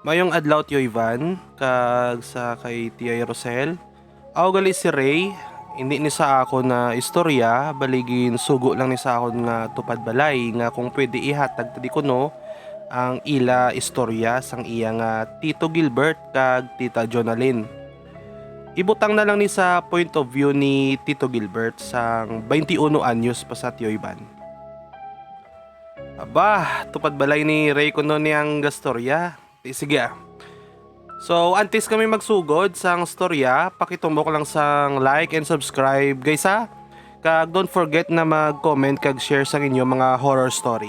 Mayong adlaw tiyo Ivan, kag sa kay Tia Rosel. Ako gali si Ray, hindi ni sa ako na istorya, baligin sugo lang ni sa ako nga tupad balay nga kung pwede ihatag tadi ko no ang ila istorya sang iya nga Tito Gilbert kag Tita Jonalyn. Ibutang na lang ni sa point of view ni Tito Gilbert sang 21 anyos pa sa tiyo Ivan. Aba, tupad balay ni Ray ko no niyang gastorya. Sige ah. So, antes kami magsugod sang storya, pakitumbok lang sang like and subscribe guys ha. Kag don't forget na mag-comment kag share sang inyo mga horror story.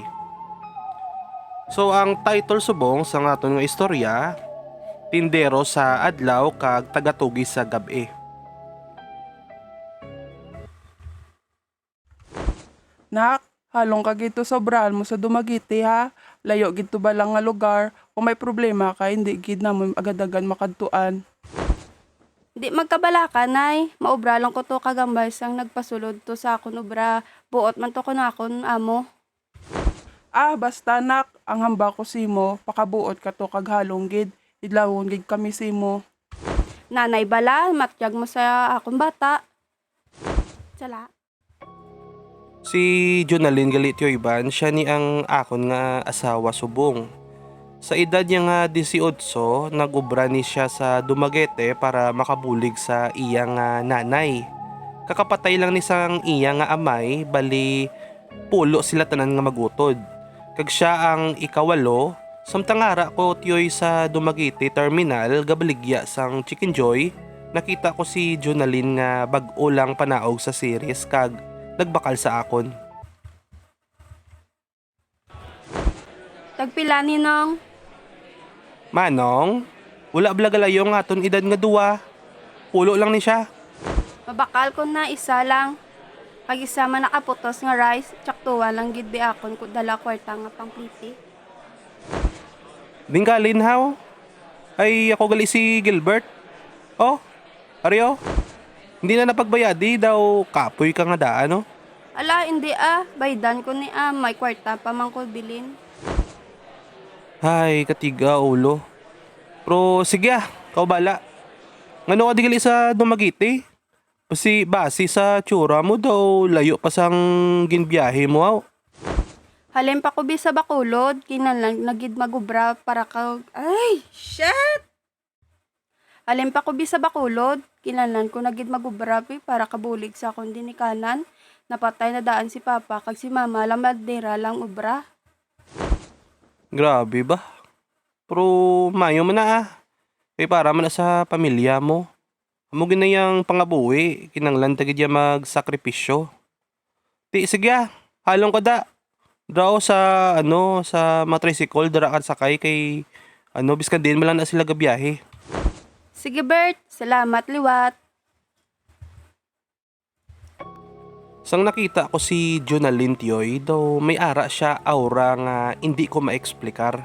So, ang title subong sang aton nga istorya, Tindero sa adlaw kag Tagatugi sa gabi. Nak, halong ka gito sobrahan mo sa Dumaguete ha. Layo gito ba lang nga lugar? Kung may problema ka, hindi gid na mo agad-agad makadtuan. Di magkabala ka, nay. Maobra lang ko to kagambay sang nagpasulod to sa akon obra. Buot man to ko na akon amo. Basta nak, ang hamba ko simo, pakabuot ka to kag halong gid. Idlawon gid kami simo. Nanay bala, matyag mo sa akon bata. Sala. Si Jonalyn gali tiyo Ivan, siya ni ang akon nga asawa subong. Sa edad niya nga 18, nagubra ni siya sa Dumaguete para makabulig sa iya nga nanay. Kakapatay lang ni sang iya nga amay, bali pulo sila tanan nga magutod. Kag siya ang ikawalo, samtangara ko tiyoy sa Dumaguete Terminal, gabaligya sang Chicken Joy, nakita ko si Jonalyn nga bag-o lang panaog sa series kag nagbakal sa akon. Tagpila ni nong. Manong, wala blagalayo nga aton edad nga duwa. Pulo lang ni siya. Mabakal ko na isa lang. Pag isa man nakaputos nga rice, tsaktuwa lang gid bi akon ko dala kwarta nga pangpliti. Dingkalin how? Ay ako gali si Gilbert. Oh, Aryo. Hindi na napagbayadi daw kapoy ka nga daan no? Ala, hindi baydan ko ni may kwarta pa man ko bilin. Ay, katiga ulo. Pero sige kau bala. Ngano ka di gali sa Dumaguete? Kasi base sa tsura mo daw layo pa sang ginbiyahe mo aw. Halim pa ko bi sa Bacolod, kinalang nagid magubra para ka... Ay, shit! Halim pa ko bi sa Bacolod, kinalan ko nagid magubra para kabulig sa akong dinikanan. Napatay na daan si Papa kag si Mama lamadera lang ubra. Grabe ba? Pero mayo man na para man na sa pamilya mo. Amo ginayang pangabuhi, kinanglan tagid ya magsakripisyo. Ti sige halong ka da. Draw sa sa matricycle dara kan sakay kay biskan din man lang na sila gabiyahe. Sige Bert, salamat liwat. Sang nakita ko si Jonalyn Tioy, daw may ara siya aura nga hindi ko maeksplikar.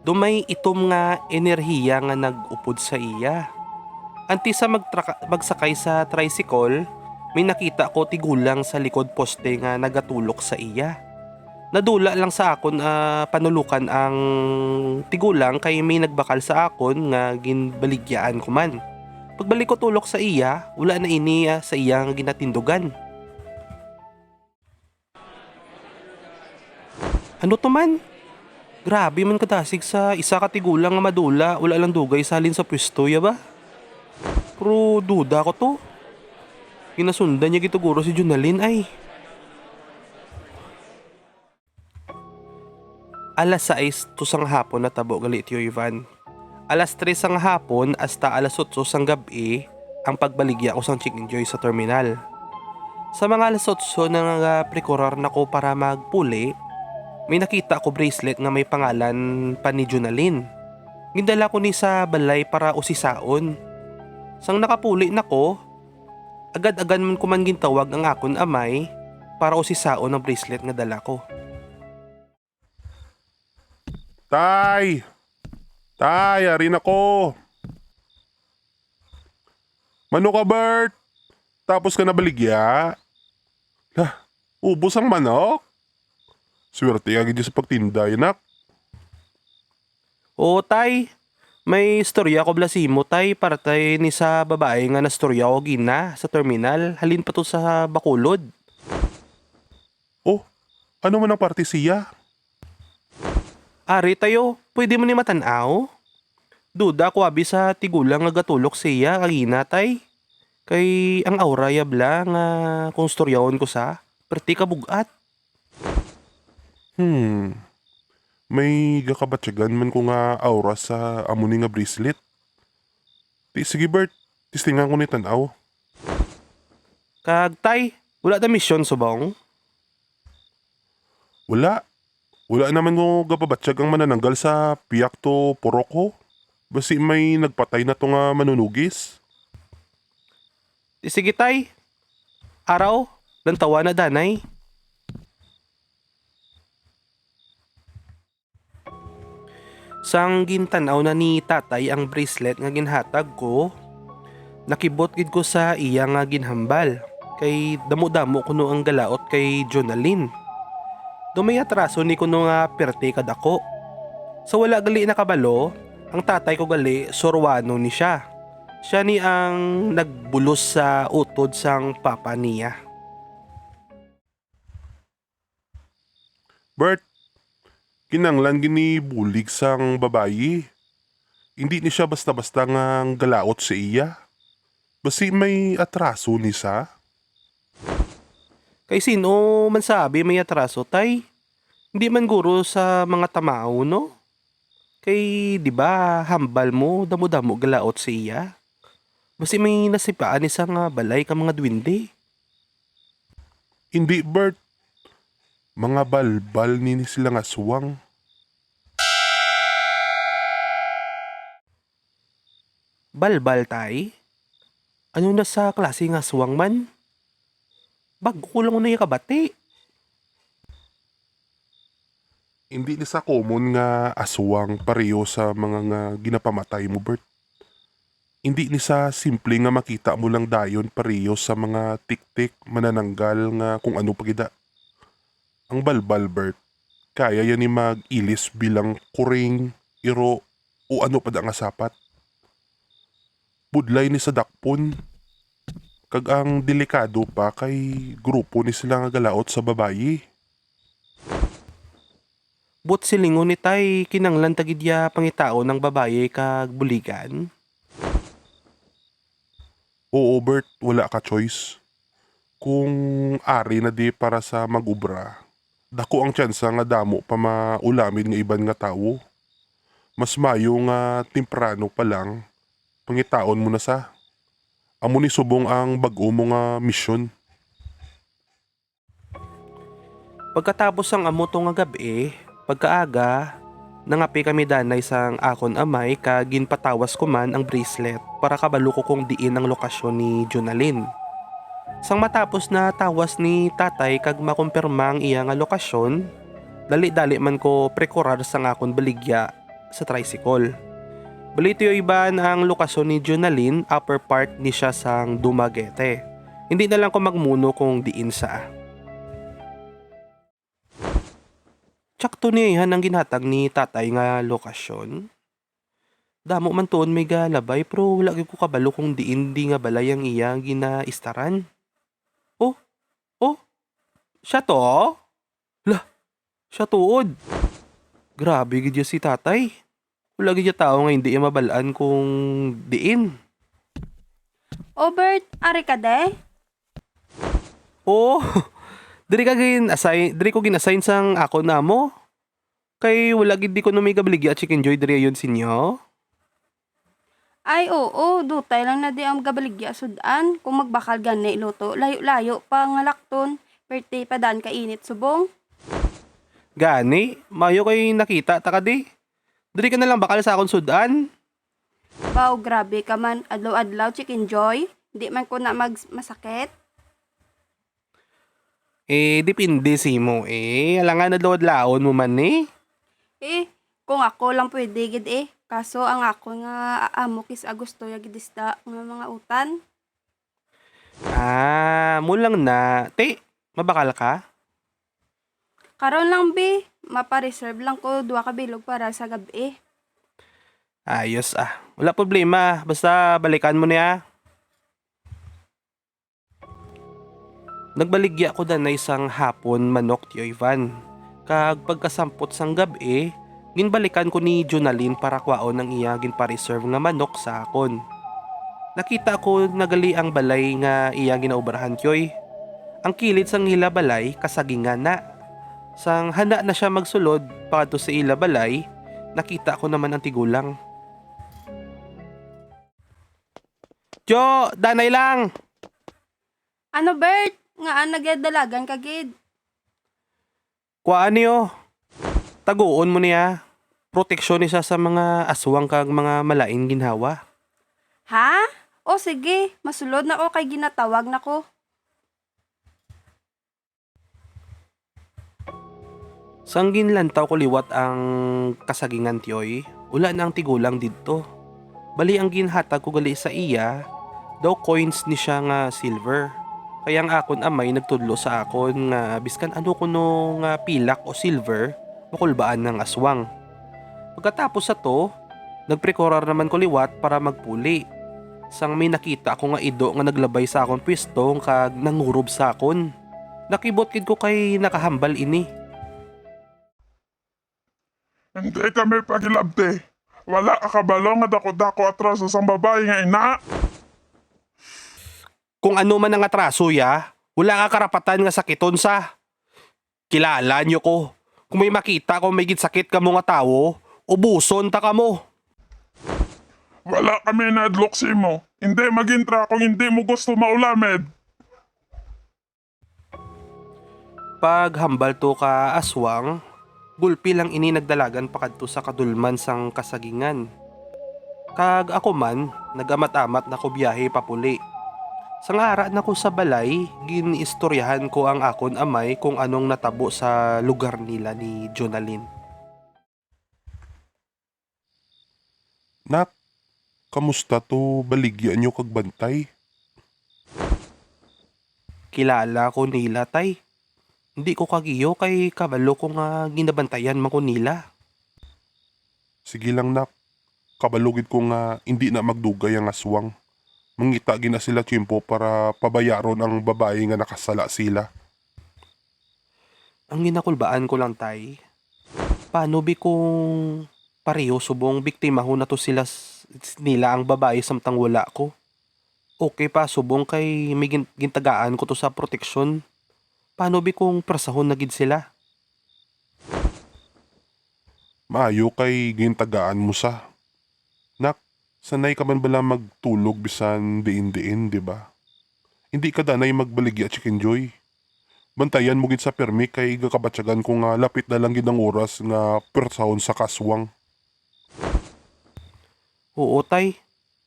Dumay itom nga enerhiya nga nag-upod sa iya. Anti sa magsakay sa tricycle, may nakita ko tigulang sa likod poste nga nagatulok sa iya. Nadula lang sa akon panulukan ang tigulang kay may nagbakal sa akon nga ginbaligyaan ko man. Pagbalik ko tulok sa iya, wala na ini sa iya nga ginatindugan. Ano to man? Grabe man kadasig sa isa ka tigulang nga madula, wala lang dugay salin sa pwesto ya ba? Pero duda ko to. Ginasundan niya gituguro si Jonalyn ay. Alas 6 to sang hapon na tabo gali tiyo Ivan. Alas 3 sang hapon hasta alas 8 sang gabi ang pagbaligya ko sang Chicken Joy sa terminal. Sa mga alas 8 na nga prekorar na ko para magpuli, may nakita ko bracelet nga may pangalan pa ni Jonalyn. Gindala ko ni sa balay para usisaon. Sang nakapuli na ko, agad-agad man ko man gintawag ang akon amay para usisaon ang bracelet nga dala ko. Tay! Tay, arin ako. Mano ka, Bert? Tapos ka nabaligya? Lah, ubos ang manok? Swerte agad sa pagtinda, yanak. O tay, may istorya ko blasimo tay para tay ni sa babae nga nastorya ko gina sa terminal. Halin pa to sa Bacolod. Oh, ano man ang parte siya? Ari tayo, pwede mo ni matanaw? Duda ko abi sa tigulang nga gatulok siya kagina tay. Kay ang aura yabla nga kung storyahon ko sa, perti ka bugat. May gakabatyagan man ko nga aura sa amuni nga bracelet. Sige Bert, tistingan ko ni tanaw. Kag tay, wala ta misyon subong. Wala. Wala naman ko gapabatsyag ang manananggal sa piyak to purok ko. Basi may nagpatay na to nga manunugis. Sige tay, araw, lantawa na danay. Sang gintanaw na ni tatay ang bracelet nga ginhatag ko, nakibot gid ko sa iya nga ginhambal. Kay damo-damo kuno ang galaot kay Jonalyn. Dumay atraso ni kuno nga perte kadako. Sa wala gali nakabalo, ang tatay ko gali sorwano ni siya. Siya ni ang nagbulos sa utod sang papa niya. Bert, kinanglan gini bulig sang babayi. Hindi ni siya basta-basta nga galaot sa iya. Basi may atraso ni sa. Kay sino man sabi may atraso tay? Hindi man guro sa mga tamao no? Kay di ba hambal mo damo-damo galaot sa iya? Basi may nasipaan ni sa nga balay ka mga dwindi. Hindi Bert. Mga balbal ni sila nga suwang. Balbal tay? Ano na sa klase nga suwang man? Bago ko lang na yung kabati. Hindi ni sa common nga aswang pareho sa mga nga ginapamatay mo Bert. Hindi ni sa simple nga makita mo lang dayon pareho sa mga tik-tik manananggal nga kung ano pagida. Ang balbal Bert, kaya yan ni mag-ilis bilang kuring, iro, o ano pa da nga sapat. Budlay ni sa dakpon. Kag ang delikado pa kay grupo ni sila nga galaot sa babayi. But silingon ni tay kinanglan tagidya pangitao ng babae kag buligan. Oo Bert, wala ka choice. Kung ari na di para sa magubra, dako ang tsansa nga damo pa maulamin nga iban nga tawo. Mas mayo nga temprano pa lang, pangitaon mo na sa. Amo ni subong ang bag-o mo nga misyon. Pagkatapos ang amo to nga gabi, pagkaaga, nangapi kami danay sang akon amay kag ginpatawas ko man ang bracelet para kabalo ko kung diin ang lokasyon ni Jonalyn. Sang matapos na tawas ni tatay kag makumpirma ang iya nga lokasyon, dali-dali man ko prekurar sang akon baligya sa tricycle. Balito yung iba na ang lokasyon ni Jonalyn, upper part ni siya sang Dumaguete. Hindi na lang ko magmuno kung diin sa. Tsakto niya ang ginhatag ni tatay nga lokasyon. Damo man tuon may galabay pero wala gyud ko kabalo kung diin di nga balay ang iya ginaistaran. Oh, siya to? Lah, siya tuod. Grabe gid si tatay. Wala gid tao nga hindi mabalaan kung diin. O Bert, ari ka de? Oh, diri ko gin-assign sang ako namo. Kay wala gid di ko no may kabaligya at chicken joy diri ayon sinyo. Ay oo, dutay lang na di ang gabaligya sudan. Kung magbakal gani luto, layo-layo pa nga lakton. Perte pa daan ka init subong. Gani, mayo kay nakita ta ka di. Diri ka na lang bakal sa akon sudan. Wow, grabe ka man. Adlaw-adlaw, chicken joy. Di man ko na masakit. Depende si mo alangan na laon mo man Kung ako lang pwede gid Kaso ang ako nga amo kis Agosto yagidista nga mga utan. Mo lang na. Te, mabakal ka? Karon lang bi, mapa-reserve lang ko 2 ka bilog para sa gabi. Ayos Wala problema. Basta balikan mo niya. Nagbaligya ko na isang hapon manok ti Ivan. Kag pagkasampot sang gabi, ginbalikan ko ni Jonalyn para kwaon ng iya ginpa-reserve nga manok sa akon. Nakita ko nagali ang balay nga iya ginaubrahan tiyoy. Ang kilid sang hila balay kasagingan na. Sang handa na siya magsulod pato sa ila balay, nakita ko naman ang tigulang. Jo, danay lang! Ano Bert? Nga nagyadalagan ka gid. Kuhaan niyo. Taguon mo niya. Proteksyon niya sa mga aswang kag mga malaing ginhawa. Ha? O sige, masulod na o kay ginatawag na ko. Sanggin lantaw ko liwat ang kasagingan tiyoy, ula na ang tigulang didto. Bali ang ginhatag ko gali sa iya, daw coins ni siya nga silver. Kaya ang akon amay nagtudlo sa akon nga biskan ano kuno nga pilak o silver, makulbaan ng aswang. Pagkatapos sa to, nagprekorar naman ko liwat para magpuli. Sang may nakita ako nga ido nga naglabay sa akon pwesto kag nangurob sa akon. Nakibot kid ko kay nakahambal ini. Hindi kami pagilabte. Wala ka kabalo nga dako-dako atras sa babae nga ina. Kung ano man ang atraso ya, wala ka karapatan nga sakiton sa. Kilala nyo ko. Kung may makita kung may sakit ka mo nga tao, ubuson ta ka mo. Wala kami nadlok si mo. Hindi magintra kung hindi mo gusto maulamed. Pag hambal to ka aswang, gulpi lang ini nagdalagan pakadto sa kadulman sang kasagingan. Kag ako man, nagamat-amat na ko biyahe papuli. Sang ara na ko sa balay, ginistoryahan ko ang akon amay kung anong natabo sa lugar nila ni Jonalyn. Nak, kamusta to baligya nyo kag bantay? Kilala ko nila tay. Hindi ko kagiyo kay kabalo ko nga ginabantayan man ko nila. Sige lang nak, kabalugid ko nga hindi na magdugay ang aswang. Mangita gina sila tiyempo para pabayaron ang babae nga nakasala sila. Ang ginakulbaan ko lang tay, paano bi kung pareho subong biktima ho na to nila ang babae samtang wala ko? Okay pa subong kay may gintagaan ko to sa proteksyon. Paano bi kung prasahon na gid sila? Maayo kay gintagaan mo sa. Nak, sanay ka man bala magtulog bisan diin-diin, di ba? Hindi ka danay magbaligya Chicken Joy. Bantayan mo gid sa permi kay gakabatsagan ko nga lapit na lang gid ang oras nga persahon sa kaswang. Oo tay,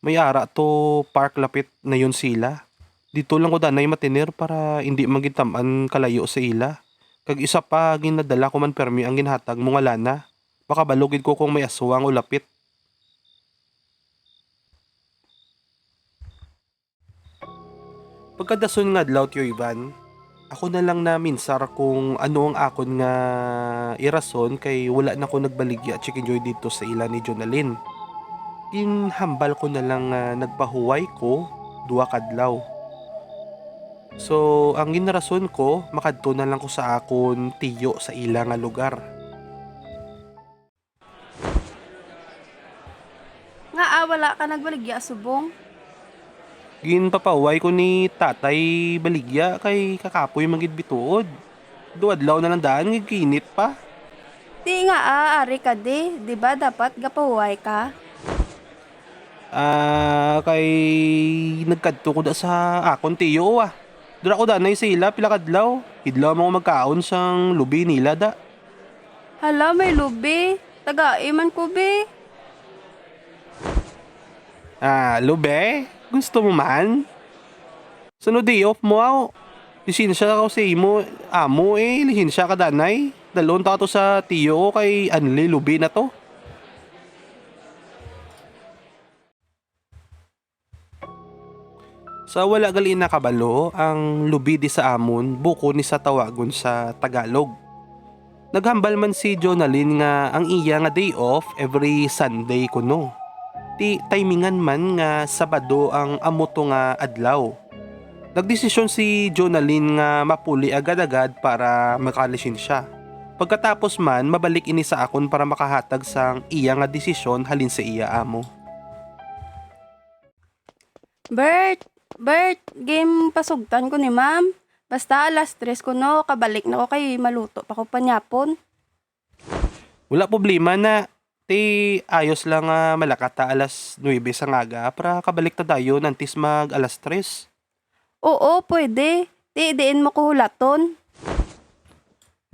may ara to park lapit na yun sila. Dito lang ko danay matiner para hindi magitaman kalayo sa ila. Kag isa pa ginadala ko man permi ang ginhatag mo nga lana. Baka balugid ko kung may aswang o lapit. Pagkadason nga adlaw tiyo Ivan, ako na lang na minsar kung ano ang akon nga irason kay wala na ko nagbaligya Chicken Joy dito sa ila ni Jonalyn. Ginhambal ko na lang nagpahuway ko duwa kadlaw. So, ang ginarason ko, makadto na lang ko sa akon tiyo sa ila nga lugar. Nga wala ka nagbaligya subong. Ginpapaway ko ni tatay baligya kay kakapoy magid bituod. Duadlaw na lang daan giginit pa. Di nga ari ka di ba dapat gapahuway ka? Kay nagkadto ko da sa akon tiyo Dura ko danay sa ila pila kadlaw. Idlaw mo magkaon sang lubi nila da. Hala, may lubi. Taga-iman ko be. Lube? Gusto mo man? Sunod day off mo Lisensya ka sa imo. Amo lisensya ka danay. Dalon ta to sa tiyo kay anli lubi na to. Sa wala gali na kabalo, ang lubi di sa amon, buko ni sa tawagon sa Tagalog. Naghambal man si Jonalyn nga ang iya nga day off every Sunday kuno. Ti timingan man nga Sabado ang amuto nga adlaw. Nagdesisyon si Jonalyn nga mapuli agad-agad para makalisin siya. Pagkatapos man, mabalik ini sa akon para makahatag sang iya nga desisyon halin sa iya amo. Bert, game pasugtan ko ni ma'am. Basta alas 3 ko no, kabalik na ko kay maluto pa ko panyapon. Wala problema na. Ti ayos lang malakata alas 9 sa ngaga para kabalik ta dayo nantis mag alas 3. Oo, pwede. Ti, diin mo ko hulaton.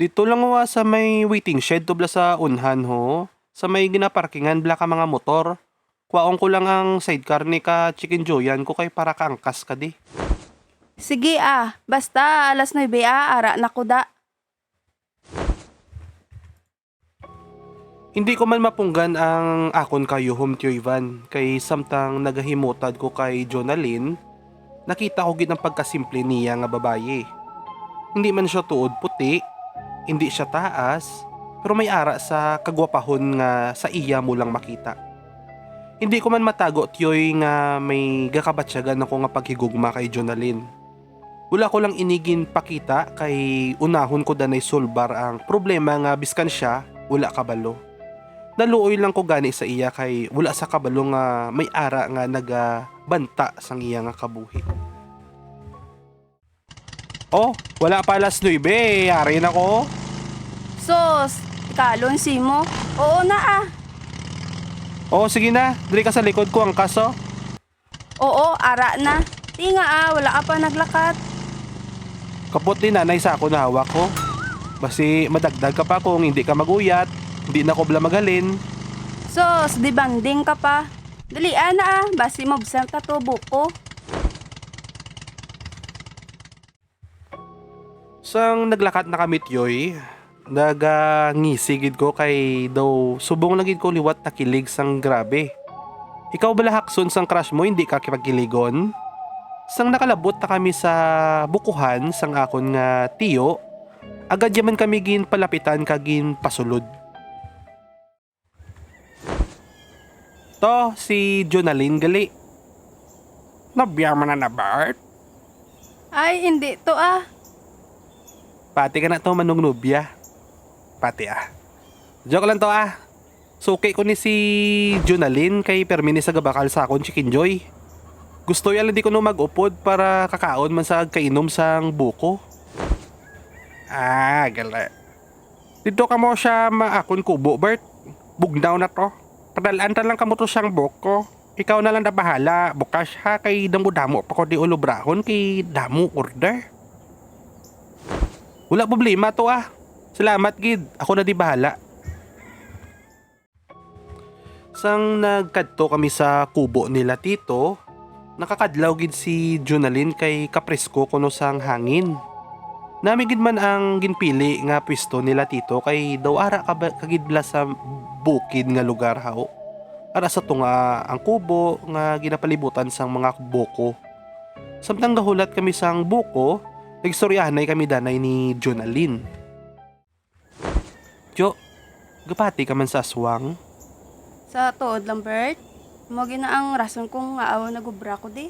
Dito lang wa sa may waiting shed tubla sa unhan ho. Sa may ginaparkingan bla ka mga motor. Kwaong ko lang ang sidecar ni ka Chicken Joyan ko kay para kaangkas ka di. Sige basta alas 9 ara na ko da. Hindi ko man mapunggan ang akon kayo home Tio Ivan kay samtang nagahimutad ko kay Jonalyn. Nakita ko gid ang pagkasimple niya nga babaye. Hindi man siya tuod puti, hindi siya taas, pero may ara sa kagwapahon nga sa iya mo lang makita. Hindi ko man matago tiyoy nga may gakabatsyagan ako nga paghigugma kay Jonalyn. Wala ko lang inigin pakita kay unahon ko danay sulbar ang problema nga biskan siya, wala kabalo. Naluoy lang ko gani sa iya kay wala sa kabalo nga may ara nga nagabanta sang iya nga kabuhi. Oh, wala pa alas 9, yari na ko. Sos, ikalon si mo. Oo na Oh, sige na, dali ka sa likod ko ang kaso. Oo, ara na. Tinga wala ka pa naglakat. Kapot ni nanay sa ako na hawak ko. Basi madagdag ka pa kung hindi ka maguyat, hindi na ko bla magalin. Sos, di banding ka pa. Dalian na basi mabsan ta to buko. Sang naglakat na kami tiyoy, nagangisigid ko kay daw subong lagid ko liwat na kilig sang grabe. Ikaw bala hakson sang crush mo hindi ka kipagkiligon? Sang nakalabot na kami sa bukuhan sang akon nga tiyo, agad yaman kami gin palapitan kagin pasulod. To si Jonalyn gali. Nabiyaman na Bart? Ay, hindi to Pati ka na to manong nubya. Pati Joke lang to Suki ko ni si Jonalyn kay permini sa gabakal sa akon Chicken Joy. Gusto yan hindi ko no mag-upod para kakaon man sa kainom sang buko. Gala. Dito ka mo siya maakon kubo, Bert. Bugnaw na to. Padalaan ta lang kamo to siyang buko. Ikaw na lang na bahala. Bukas kay damo-damo pa ko di ulubrahon kay damo order. Wala problema to Salamat gid. Ako na di bahala. Sang nagkadto kami sa kubo nila tito, nakakadlaw gid si Jonalyn kay kapresko kuno sang hangin. Namigid man ang ginpili nga pwesto nila tito kay daw ara kagidla sa bukid nga lugar haw. Ara sa tunga ang kubo nga ginapalibutan sang mga buko. Samtang gahulat kami sang buko, nagstoryahanay kami danay ni Jonalyn. Jo, gapati ka man sa aswang? Sa tuod lang, Bert. Mo gina ang rason kung aaw na gubra ko di.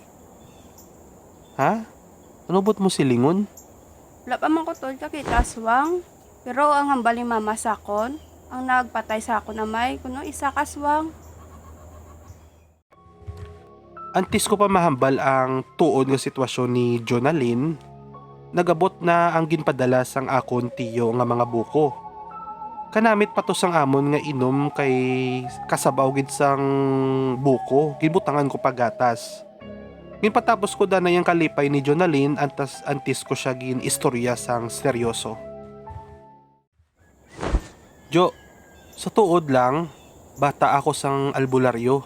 Ha? Ano bot mo silingon? Wala pa man ko tol kakita aswang. Pero ang hambal ni mama sa akon, ang nagpatay sa akon na may kuno isa kaswang. Antis ko pa mahambal ang tuod nga sitwasyon ni Jonalyn. Nagabot na ang ginpadala sang akon tiyo nga mga buko. Kanamit pa to sang amon nga inom kay kasabaw gid sang buko, gibutangan ko pagatas. Ginpatapos ko da na yung kalipay ni Jonalyn antis ko siya gin istorya sang seryoso. Jo, sa tuod lang, bata ako sang albularyo.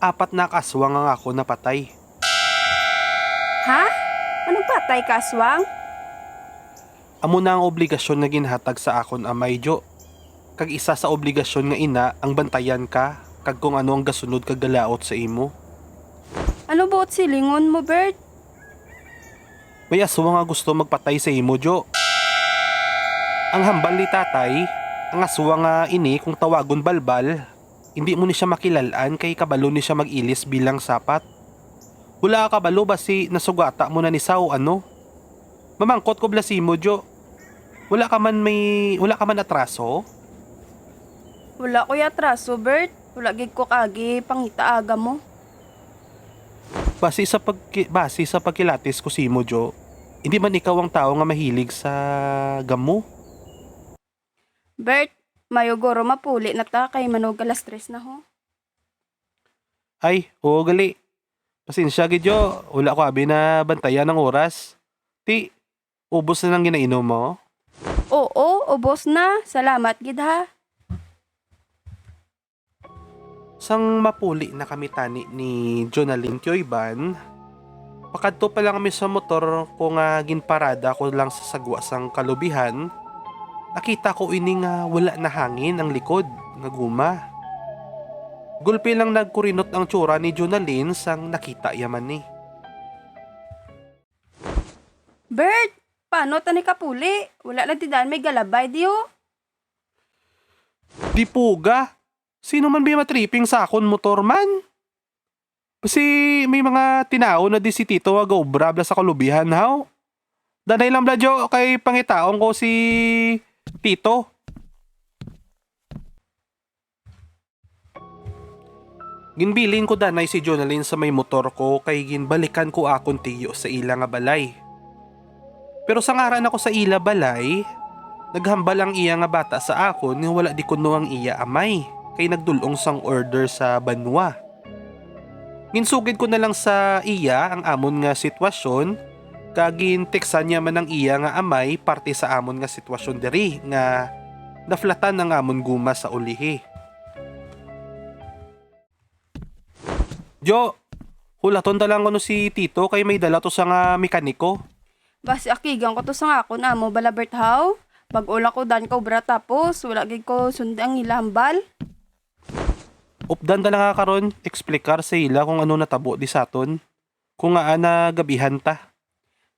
4 na kaswang ang ako napatay. Ha? Anong patay kaswang? Amo na ang obligasyon na ginhatag sa akon amay Jo. Kag isa sa obligasyon nga ina ang bantayan ka kag kung ano ang gasunod kag galaot sa imo. Ano buot silingon mo, Bert? May aswang nga gusto magpatay sa imo Jo. Ang hambal ni tatay, ang aswang nga ini kung tawagon balbal, hindi mo ni siya makilalaan kay kabalo ni siya mag-ilis bilang sapat. Wala ka kabalo basi nasugata mo na ni Sao ano? Mamangkot ko blasimo Jo. Wala ka man atraso? Wala ko yatraso, Bert. Wala gid ko kagi pangita aga mo. Base sa pagkilatis ko simo Jo, hindi man ikaw ang tao nga mahilig sa gamo. Bert, mayogoro mapuli na ta kay manog alas 3 na ho. Ay, oo gali. Pasensya gid Jo, wala ko abi na bantayan ng oras. Ti, ubos na lang ginainom mo. Oo, ubos na. Salamat gid ha. Sang mapuli na kami tani ni Jonalyn Tioyban, pakadto pa lang kami sa motor ko nga ginparada ko lang sa sagwa sang kalubihan, nakita ko ini nga wala na hangin ang likod nga guma. Gulpi lang nagkurinot ang tsura ni Jonalyn sang nakita yaman ni. Bert, paano tani kapuli? Wala na tidan may galabay diyo. Di puga, sino man ba matripping sa akon motor man? Kasi may mga tinao na di si Tito nga brabla sa kalubihan haw. Danay lang bladyo kay pangitaon ko si Tito. Ginbilin ko danay si Jonalyn sa may motor ko kay ginbalikan ko akon tiyo sa ila nga balay. Pero sa ngaran ako sa ila balay, naghambal ang iya nga bata sa akon nga wala di kuno ang iya amay kay nagdulong sang order sa banwa. Ginsugid ko na lang sa iya ang amon nga sitwasyon, kagin teksan niya man ang iya nga amay parte sa amon nga sitwasyon diri nga naflatan ang amon guma sa ulihi. Jo, hulaton ta lang ano si Tito kay may dala to sa nga mekaniko. Basi akigang ko to sa akon amo bala Bert how. Pag-ula ko dan ko bra tapos wala gid ko sundang ilambal. Updan ta lang karon eksplikar sa ila kung ano natabo di saton. Kung nga na gabihan ta.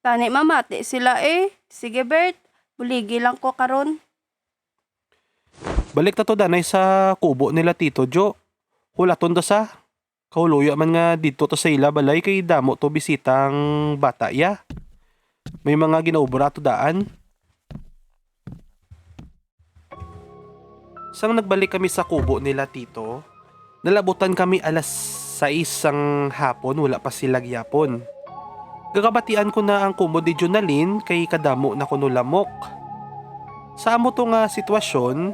Tani mamati sila eh. Sige Bert, buligi lang ko karon. Balik ta to danay sa kubo nila Tito Jo. Hulaton ta sa. Kahuluya man nga dito to sa ila balay kay damo to bisitang bata ya. May mga ginaubra to daan. Sang nagbalik kami sa kubo nila Tito, nalabutan kami alas 6 sang hapon, wala pa sila gyapon. Gagabatian ko na ang kumo di Jonalyn kay kadamo na kuno lamok. Sa amo to nga sitwasyon,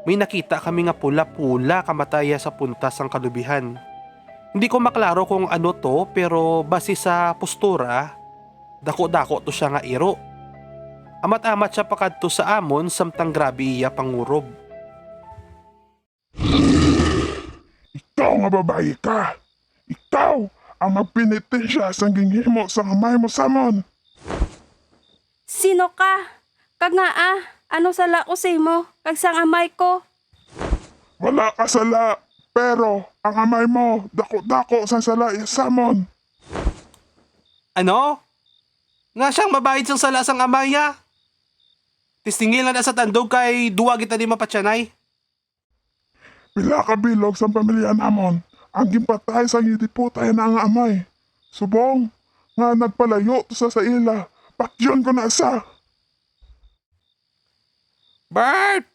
may nakita kami nga pula-pula kamataya sa punta sang kalubihan. Hindi ko maklaro kung ano to pero base sa postura, dako-dako to siya nga iro. Amat-amat siya pakadto sa amon samtang grabe iya pangurob. Ikaw nga babae ka. Ikaw ang magpinitin siya sa ginghimo sa kamay mo samon. Sino ka? Kag nga ano sala ko sa imo? Kag sang amay ko? Wala ka sala, pero ang amay mo dako-dako sa sala samon. Ano? Nga siyang mabayad sang sala sang amaya. Tistingil na sa tandog kay duwa kita di mapatyanay. Pila ka bilog sa pamilya namon ang gimpatay sa gidiputay na ang amay. Subong nga nagpalayo to sa ila. Patyon ko na sa. Bert!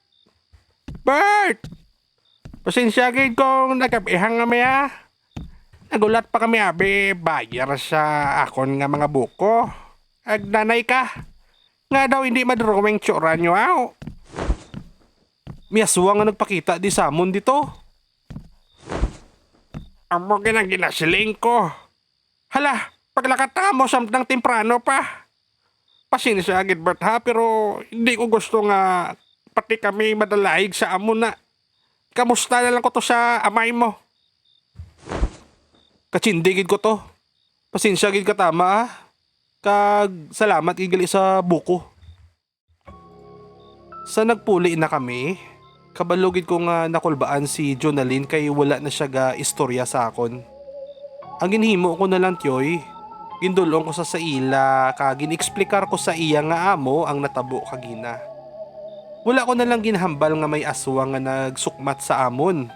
Bert! Pasensya gid kong nagabihang kami ha. Nagulat pa kami abi bayar sa akon nga mga buko. Agnanay ka. Nga daw hindi madrowing tsura nyo aw. Miyaswang nga nagpakita di samon dito. Amo ginang ginasiling ko. Hala, paglakata mo samtang temprano pa. Pasensya agad Bert ha, pero hindi ko gusto nga pati kami madalaig sa amo na. Kamusta na lang ko to sa amay mo. Katsindigid ko to. Pasensya gid ka tama ah. Kag salamat igali sa buko. Sa nagpuli na kami, kabalugid ko nga nakulbaan si Jonalyn kay wala na siya ga istorya sa akon. Ang ginhimo ko na lang tiyoy, gindulong ko sa ila kag ginexplikar ko sa iya nga amo ang natabo kagina. Wala ko na lang ginhambal nga may aswang nga nagsukmat sa amon.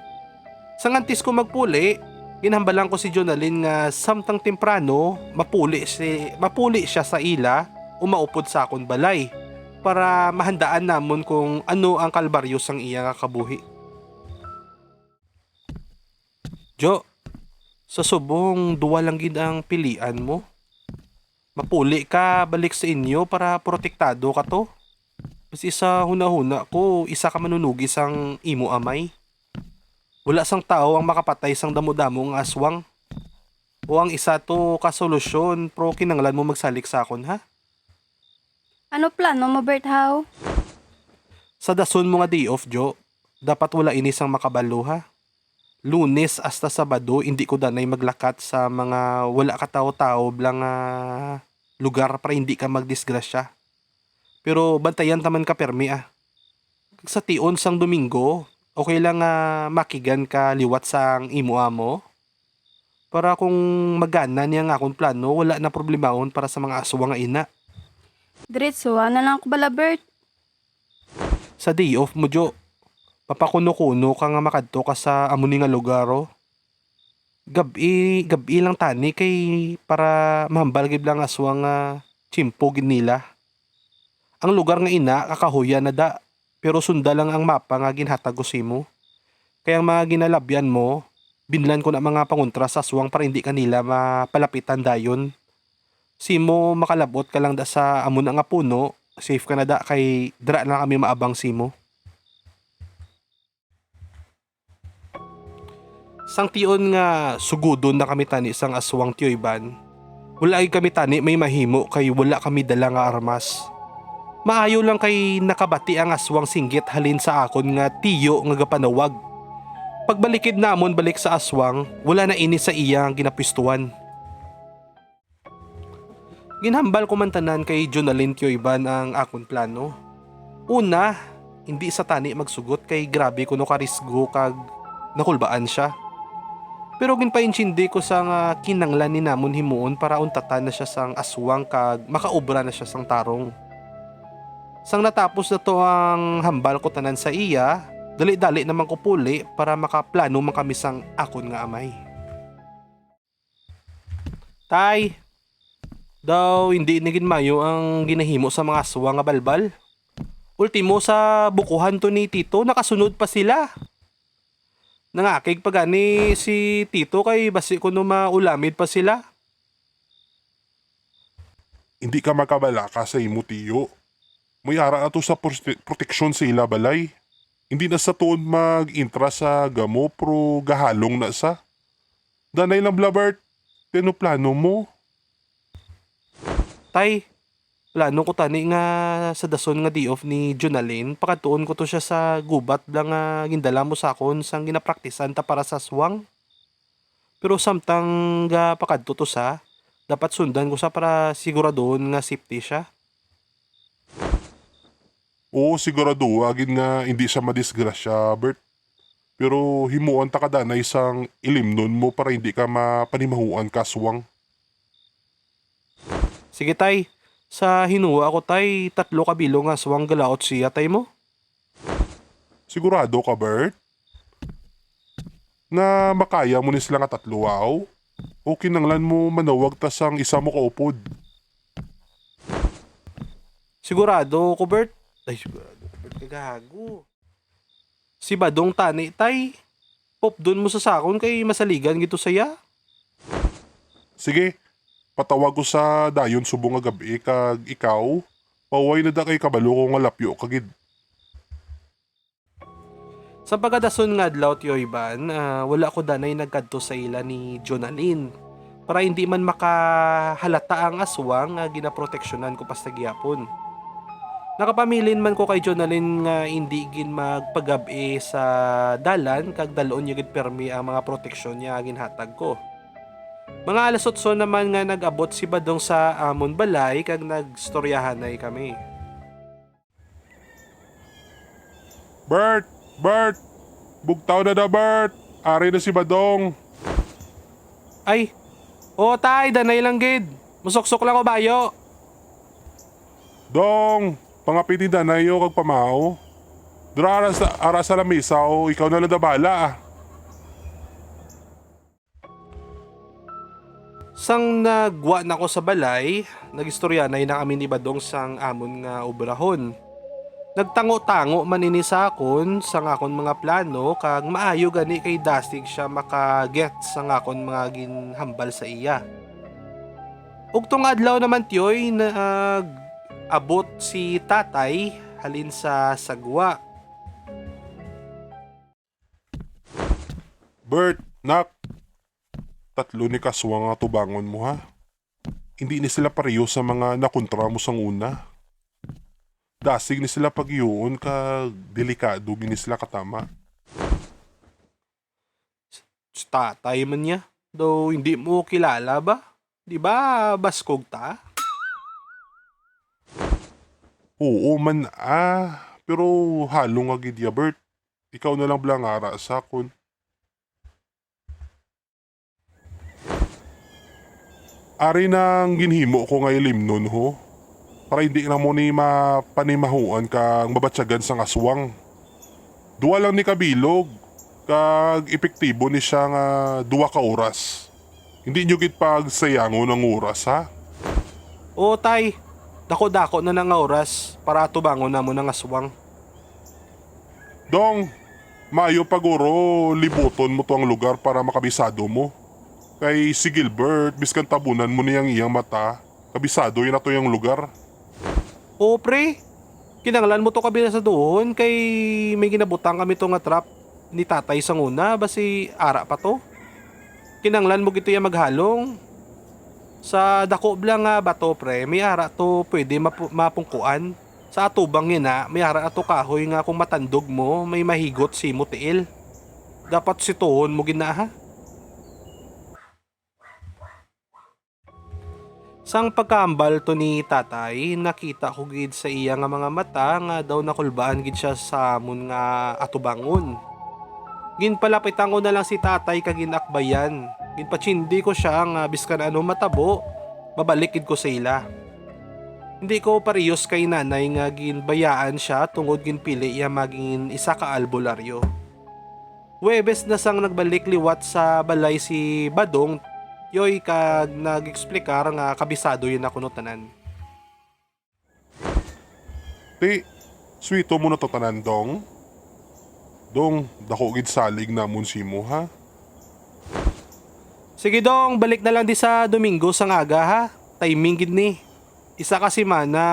Sa ngantis ko magpuli, ginhambalan ko si Jonalyn nga samtang temprano mapuli siya sa ila o maupod sa akon balay para mahandaan namon kung ano ang kalbaryo sang iya nga kabuhi. Jo, sa subong duwa lang gid ang pilian mo. Mapuli ka balik sa inyo para protektado ka to. Kasi sa hunahuna ko, isa ka manunugis ang imo amay. Wala sang tao ang makapatay sang damo-damo ang aswang. O ang isa to kasolusyon pro kinanglan mo magsalik sa akon ha? Ano plano mo, Bert How? Sa dason mo nga day off, Jo, dapat wala inis ang makabalo ha? Lunes hasta Sabado, hindi ko danay maglakat sa mga wala ka tao-tao blang lugar para hindi ka magdisgrasya. Pero bantayan taman ka permi ah. Sa tion sang Domingo, okay lang makigan ka liwat sang imo amo. Para kung magana niya nga akong plano, wala na problemahon para sa mga aswang nga ina. Diretso, na lang ako bala, Bert. Sa day off mo, Jo, papakuno-kuno ka nga makadto ka sa amo ni nga lugar oh. Gabi lang tani kay para mahambal gid lang aswang chimpo gid nila. Ang lugar nga ina kakahuya na da, pero sunda lang ang mapa nga ginhatag ko simo. Kaya ang mga ginalabyan mo, binlan ko na mga pangontra sa aswang para hindi kanila mapalapitan dayon. Simo makalabot ka lang da sa amo na nga puno, safe ka na da kay dra na kami maabang simo. Sang tion nga sugudon na kami tani sang aswang tiyoyban. Wala ay kami tani may mahimo kay wala kami dala nga armas. Maayo lang kay nakabati ang aswang singgit halin sa akon nga tiyo nga gapanawag. Pagbalikid namon balik sa aswang, wala na ini sa iya ang ginapistuan. Ginhambal ko man tanan kay Jonalyn Tioyban ang akon plano. Una, hindi sa tani magsugot kay grabe kuno karisgo kag nakulbaan siya. Pero ginpainchindi ko sa nga kinanglan ni namon himuon para untatan na siya sang aswang kag makaobra na siya sang tarong. Sang natapos na to ang hambal ko tanan sa iya, dali-dali naman ko puli para makaplano man kami sang akon nga amay. Tay, daw hindi naging mayo ang ginahimo sa mga aswang nga balbal. Ultimo sa bukuhan to ni Tito, nakasunod pa sila. Nangakig pa gani si Tito kay basi ko no maulamid pa sila. Hindi ka makabalaka sa imo tiyo. May ara ato sa proteksyon sa ila balay. Hindi na sa tuon mag-intra sa gamo pro gahalong na sa. Danay lang blabert, plano mo. Tay, plano ko tani nga sa dason nga day off ni Jonalyn, pakatuon ko to siya sa gubat lang nga gindala mo sa akon sang ginapraktisan ta para sa swang. Pero samtang ga pakadto to sa, dapat sundan ko sa para siguradoon nga safety siya. Oo, sigurado agin nga hindi siya madisgrasya, Bert. Pero himuan ta kada na isang ilimnon mo para hindi ka mapanimahuan kaswang. Sige tay, sa hinuwa ko tay, 3 kabilo nga swang galaot siya tay mo. Sigurado ka, Bert? Na makaya mo ni sila nga 3 wow? O kinanglan mo manawag ta sang isa mo kaupod? Sigurado ko Bert. Ay, sigurado ko Bert, kagago. Si Badong tani tay, pop dun mo sa sakon kay masaligan gito saya. Sige, patawag ko sa dayon subong nga gabi kag ikaw, paway na da kay kabalo ko nga lapyo kagid. Sa pagkadason nga adlaw Tioyban, wala ko danay nagkadto sa ila ni Jonalyn para hindi man makahalata ang aswang nga ginaproteksyonan ko pas nagyapon. Nakapamilin man ko kay Jonalyn nga hindi gin magpagabi sa dalan kag dalon niya gid permi ang mga proteksyon niya ginhatag ko. Mga alas 8 naman nga nag-abot si Badong sa amon balay kag nagstoryahanay kami. Bert! Bert! Bugtaw na Bert! Ari na si Badong! Ay, o tay, danay lang gid. Musoksok lang ko bayo. Dong! Pangapiti na nayo kag pamao. Dra ara sa lamesa o ikaw na lang da bala ah. Sang nagwa na ko sa balay, nagistoryanay na kami ni Badong sang amon nga obrahon. Nagtango-tango manini sa akon sang akon mga plano kag maayo gani kay dasig siya makaget sang akon mga ginhambal sa iya. Ugtong adlaw naman tiyoy abot si tatay halin sa sagwa. Bert, nak, tatlo ni kaswang nga tubangon mo ha. Hindi ni sila pareho sa mga nakontra mo sang una. Dasig ni sila pag-iyon ka delikado gini sila katama. Tatay man niya. Though hindi mo kilala ba? Di ba baskog ta? Oo man pero halong nga gid ya Bert. Ikaw na lang blangara sa akon. Ari nang ginhimo ko nga ilimnon ho. Para hindi na mo ni mapanimahuan kang mabatsagan sa aswang. Duwa lang ni kabilog. Kag epektibo ni siya nga 2 ka oras. Hindi nyo git pagsayangon ng oras ha. O tay, dako-dako na nga oras para tubangon na mo ng aswang. Dong, maayo paguro libuton mo to ang lugar para makabisado mo. Kay si Gilbert, biskan tabunan mo niyang iyang mata, kabisado yun na to yung lugar. O pre, kinanglan mo to kabila sa doon kay may ginabutang kami to nga trap ni tatay sang una basi ara pa to. Kinanglan mo gito yung maghalong. Sa dako blang nga bato pre, may ara to pwede mapungkuan. Sa atubang yun may ara ato kahoy nga kung matandog mo, may mahigot si mutiil. Dapat si tuhon mo ginaha. Sang pagkambal to ni tatay, nakita ko gid sa iya nga mga mata nga daw nakulbaan gid siya sa amon nga atubangon. Ginpalapitan ko na lang si tatay kag ginakbayan. Ginpatsindi ko siya nga biskan ano matabo, babalik gid ko sa ila. Hindi ko parehas kay nanay nga ginbayaan siya tungod ginpili iya maging isa ka albularyo. Huwebes na sang nagbalik liwat sa balay si Badong, yoy kag nag-explikar nga kabisado yun ako no tanan. Ti, sweeto mo na to tanan dong. Dong, dako gid salig namon si mo ha. Sige dong, balik na lang di sa Domingo sang aga ha. Timing gid ni. Isa kasi man na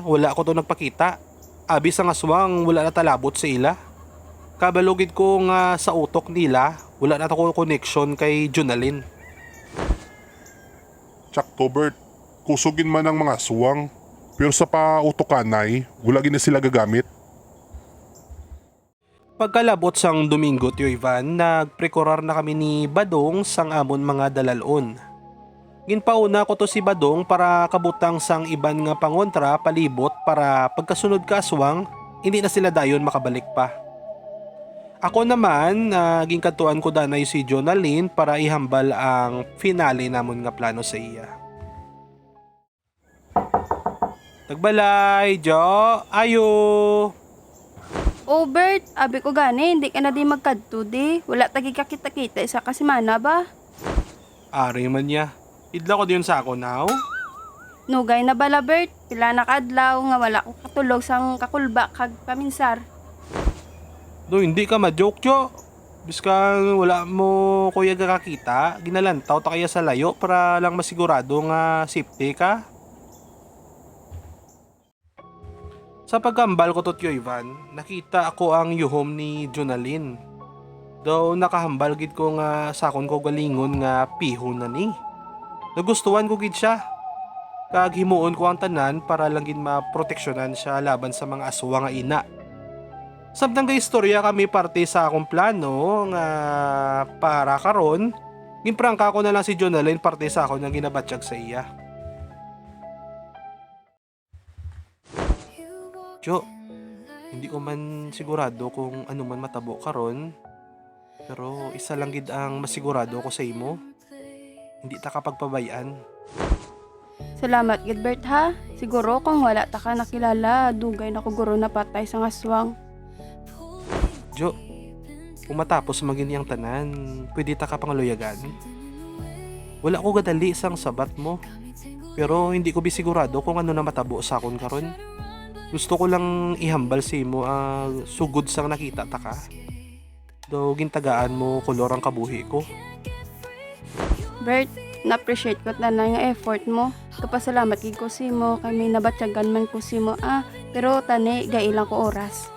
wala ko to nagpakita. Abi sang aswang wala na talabot sa ila. Kabalugid ko nga sa utok nila, wala na to ko connection kay Jonalyn. Tsakto Bert, kusugin man ang mga aswang. Pero sa pautokanay, wala gid na sila gagamit. Pagkalabot sang Domingo tiyo Ivan, nagprekorar na kami ni Badong sang amon mga dalalon. Ginpauna ko to si Badong para kabutang sang iban nga pangontra palibot para pagkasunod ka aswang, hindi na sila dayon makabalik pa. Ako naman, ginkantuan ko danay si Jonalyn para ihambal ang finale namon nga plano sa iya. Tagbalay, Jo! Ayo! Oh, Bert, abi ko gani, hindi ka na di magkadto di. Wala tagi kakita-kita isa ka semana ba? Ari man niya. Idla ko diyon sa ako now. Nugay na bala, Bert. Pila na kadlaw nga wala ko katulog sang kakulba kag paminsar. Do hindi ka ma-joke, Jo. Biskan wala mo kuya kakita, ginalantaw ta kaya sa layo para lang masigurado nga safety ka. Sa pagkambal ko to Tio Ivan, nakita ako ang yuhom ni Jonalyn. Daw nakahambal gid ko nga sakon ko galingon nga piho na ni. Nagustuhan ko gid siya. Kag himuon ko ang tanan para lang gid maproteksyonan siya laban sa mga aswa nga ina. Samtang istorya kami parte sa akong plano nga para karon, ginprangka ko na lang si Jonalyn parte sa ako nga ginabatsyag sa iya. Jo, hindi ko man sigurado kung ano man matabo karon, pero isa lang gid ang masigurado ko sa imo. Hindi ta kapagpabayan. Salamat, Gilbert ha. Siguro kung wala ta ka nakilala, dugay na ko guro na patay sa aswang. Jo, kung matapos maging yang tanan, pwede ta ka pangluyagan. Wala ko gadali sang sabat mo. Pero hindi ko bisigurado kung ano na matabo sa akon karon. Gusto ko lang ihambal si mo sugod sang nakita ta ka. Do gintagaan mo kolor ang kabuhi ko. Bert, na-appreciate ko na nga effort mo. Kapasalamat gid ko si mo kay may nabatyagan man ko si mo pero tani gailang ko oras.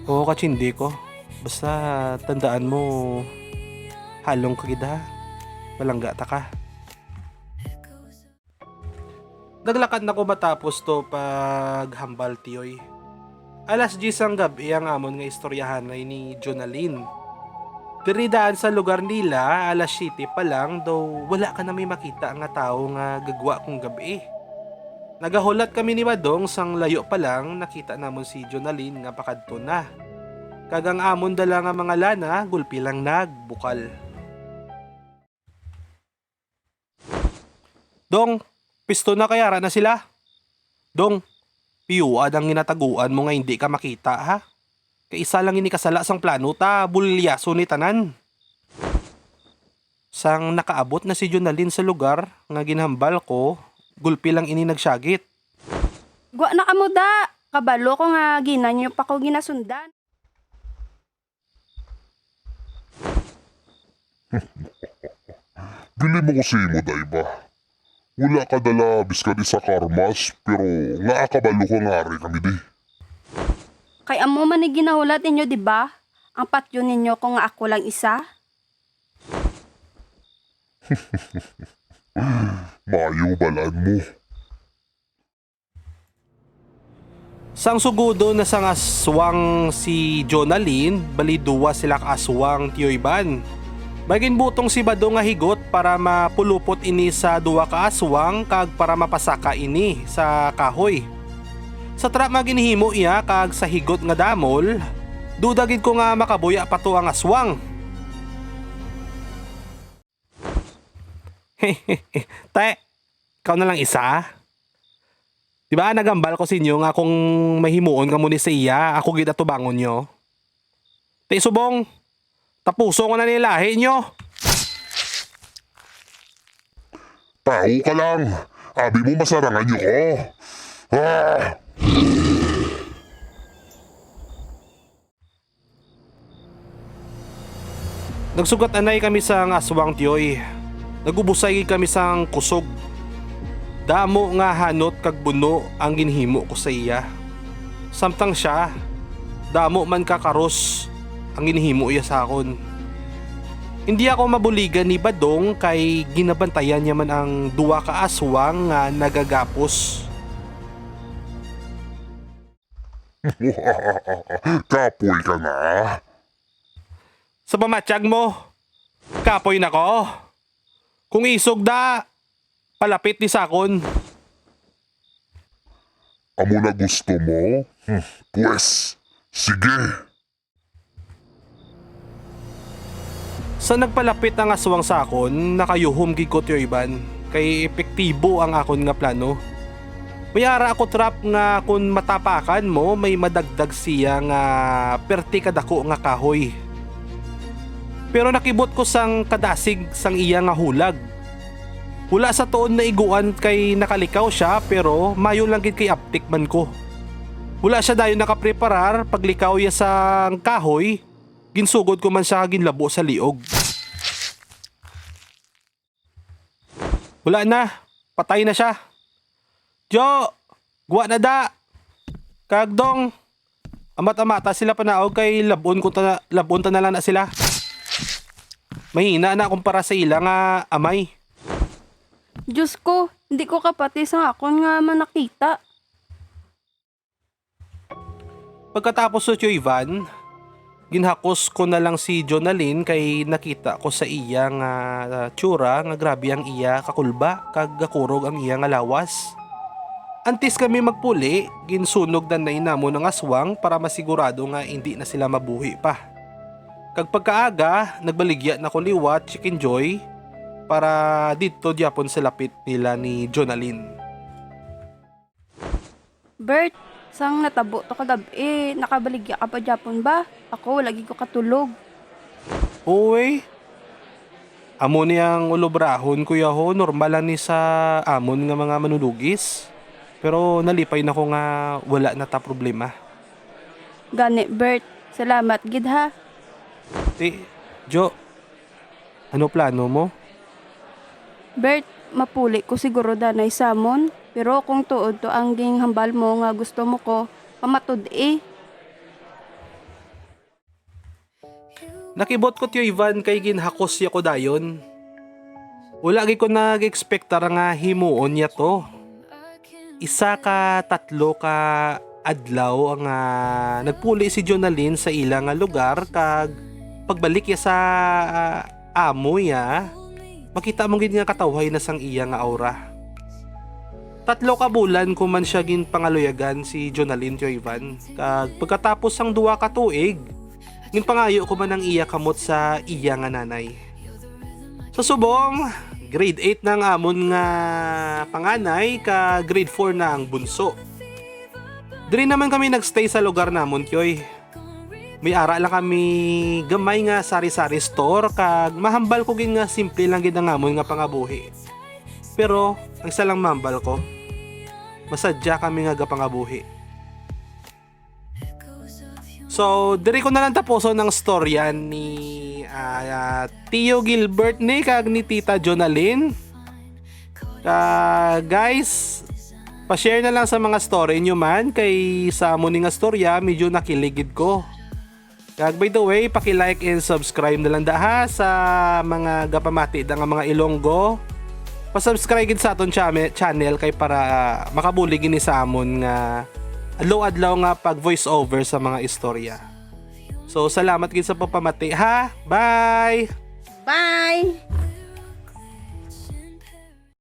Oo, katsindi ko. Basta tandaan mo, halong ka gid ha. Palangga ta ka. Naglakad na ko matapos to paghambal tiyoy. Alas 10 ang gabi ang amon nga istoryahan ni Jonalyn. Diridaan sa lugar nila, alas 7 pa lang, daw wala ka na may makita nga tao nga gagwa kong gabi. Nagahulat kami ni Badong sang layo pa lang, nakita namon si Jonalyn nga pakadto na. Kagang amon dala nga mga lana, gulpi lang nagbukal. Dong, pisto na kayara na sila. Dong, piyuad ang ginataguan mo nga hindi ka makita ha. Kaisa lang ini kasala sang plano ta, bulyaso ni tanan. Sang nakaabot na si Jonalyn sa lugar nga ginhambal ko, gulpi lang ini nagsyagit. Gwa na kamo da. Kabalo ko nga ginanyo pa ko ginasundan. Bili mo ko si mo, dayba. Wala ka dala biskan isa karmas, pero nga akabalo ko nga rin kami di. Kay amo man ni ginahulat ninyo, di ba? Ang patyo ninyo ko nga ako lang isa. Mayo balaan mo. Sang sugudo na sang aswang si Jonalyn, baliduwa sila ka aswang Tiyoyban. Maging butong si Badong nga higot para mapulupot ini sa duwa ka aswang kag para mapasaka ini sa kahoy. Sa trap maginhimo iya kag sa higot nga damol, dudagid ko nga makabuya pa to ang aswang. Te, ikaw na lang isa? Diba nagambal ko sa inyo nga kung mahimuon ka muna sa iya, ako gid atubangon nyo. Te subong, tapuso ko na nilahi nyo. Tao ka lang. Abi mo masarangan niyo ko. Ah! Nagsugat anay kami sa aswang tiyoy. Nagubusay kami sang kusog. Damo nga hanot kag buno ang ginhimo ko sa iya. Samtang siya, damo man kakaros ang ginhimo iya sa akon. Hindi ako mabuligan ni Badong kay ginabantayan niya man ang duwa ka aswang nga nagagapos. Kapoy ka na. Sa pamatsyag mo, kapoy na ko. Kung isog da, palapit ni sakon. Amo na gusto mo? Pues, sige. Sa nagpalapit ang aswang sakon, nakayuhom gid ko Tiyoyban, kay epektibo ang akon nga plano. Mayara ako trap nga kung matapakan mo, may madagdag siya nga perti kadako nga kahoy. Pero nakibot ko sang kadasig sang iya nga hulag. Wala sa tuon na iguan kay nakalikaw siya pero mayo lang gid kay aptik man ko. Wala siya dayon nakapreparar paglikaw ya sang kahoy, ginsugod ko man siya ginlabo sa liog. Wala na, patay na siya. Jo, guwa na da. Kagdong, amat-amata sila panaog kay labon ta na lang na sila. Mahina na kumpara sa ila nga amay. Diyos ko, hindi ko kapati sa akon nga manakita. Pagkatapos sa Ivan, ginhakos ko na lang si Jonalyn kay nakita ko sa iya nga tsura nga grabe ang iya kakulba kag gakurog ang iya nga lawas. Antes kami magpuli, ginsunog na nainamo ng aswang para masigurado nga hindi na sila mabuhi pa. Kag pagkaaga, nagbaligya na ko liwat Chicken Joy para dito diapon sa lapit nila ni Jonalyn. Bert, sang natabo to kagabi, nakabaligya ka pa Japon ba? Ako, lagi ko katulog. Uy, Amo niyang ulobrahon kuya ho, normal lang ni sa amon nga mga manunugis. Pero nalipay na ko nga wala na ta problema. Gani, Bert. Salamat, gid ha. Jo, ano plano mo? Bert, mapuli ko siguro danay samon. Pero kung tuod to ang ging hambal mo nga gusto mo ko, pamatud eh. Nakibot ko tiyo Ivan kay ginhakos ya ko dayon. Wala gi ko nag-expect nga himuon niya to. Isa ka 3 ka adlaw ang nagpuli si Jonalyn sa ilang lugar kag pagbalik ya sa amo ya, makita mo gid nga katawhay na sang iya nga aura. 3 ka bulan ko man siya gin pangaluyagan si Jonalyn tiyo Ivan. Kag pagkatapos sang 2 ka tuig, ngin pangayo ko man ang iya kamot sa iya nga nanay. Sa subong, grade 8 na ang amon nga panganay, ka grade 4 na ang bunso. Diri naman kami nagstay sa lugar namon kyoy. May ara lang kami gamay nga sari-sari store, kag mahambal ko gin nga simple lang gid ang amon nga pangabuhi. Pero ang isa lang mambal ko, masadya kami nga gapangabuhi. So, diri ko na lang tapuson ng storya ni Tio Gilbert ni kag ni Tita Jonalyn. Guys, pa-share na lang sa mga story nyo man kay sa amo ni nga storya medyo nakiligid ko. Kag by the way, paki-like and subscribe na lang ha sa mga gapamati da nga mga Ilonggo. Pa-subscribe gid sa aton channel kay para makabuli gini sa amon nga adlaw-adlaw nga pag voice over sa mga istorya. So salamat gid sa papamati ha. Bye. Bye!